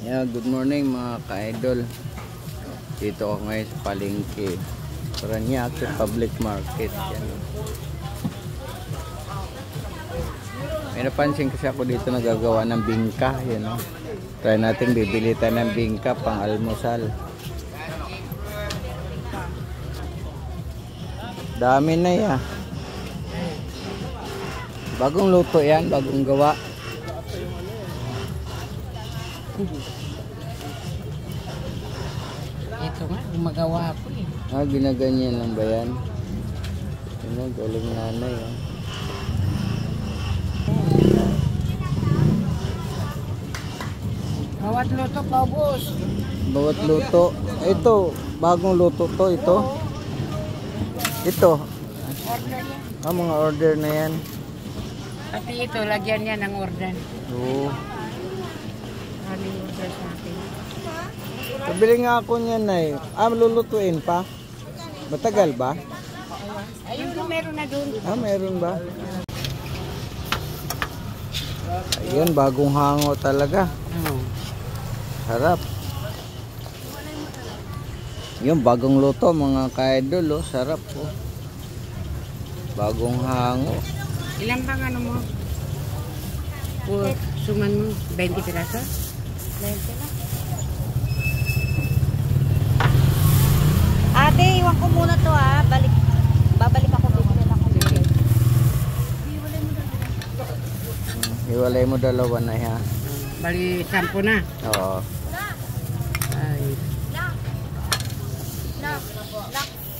Yeah, good morning mga ka-idol. Dito ako ngayon sa palengke. Paranaque Public Market. Yan. May napansin kasi ako dito nagagawa ng bingka. Yan, no? Try natin bibili tayo ng bingka pang almusal. Dami na yan. Bagong luto yan, bagong gawa. Ito nga, gumagawa ako eh. Ah, ginaganyan lang ba yan? Ano, galing nanay. Oh. Bawat luto, paubos. Bawat luto. Ito, bagong luto to. Ito. Ito. Order yan. Ah, mga order na yan. Pati ito, lagyan niya ng order. Oo. Ano yung order sa atin? Pabili nga ako niyan, Nay. Ah, lulutuin pa? Matagal ba? Ayun, meron na doon. Ah, meron ba? Ayun, bagong hango talaga. Sarap. Yung bagong luto, mga ka-idol, oh. Sarap, oh. Bagong hango. Ilan bang ano mo? Suman mo, 20 piraso? 20 lang. Ate, iwan ko muna to ha. Babalik ako bibili ako. Hiwalay mo dalawa na yan. Bali, 10 na. Oo. Ay.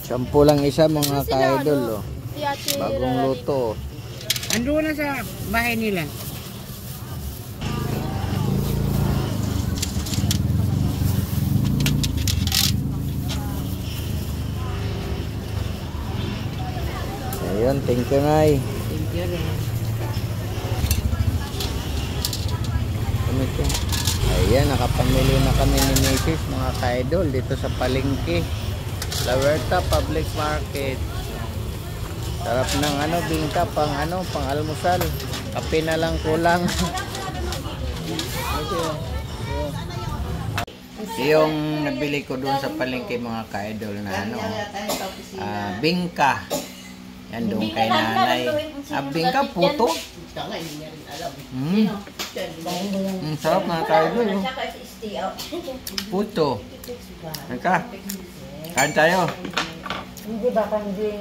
10 lang isa, mga ka-idol, oh. Bagong luto. Ando na sa bahay nila. Ayun, thank you, Nay. Thank you rin. Ayan, nakapamili na kami ni Mrs. mga ka-idol dito sa palengke. La Huerta Public Market. Sarap ng bingka pang pang almusal. Kape na lang kulang. Yung nabili ko doon sa palengke, mga ka-idol, na bingka. Yan doon kay nanay. Bingka puto. Sarap, mga ka-idol. Puto. Kain tayo. Hindi ba hindi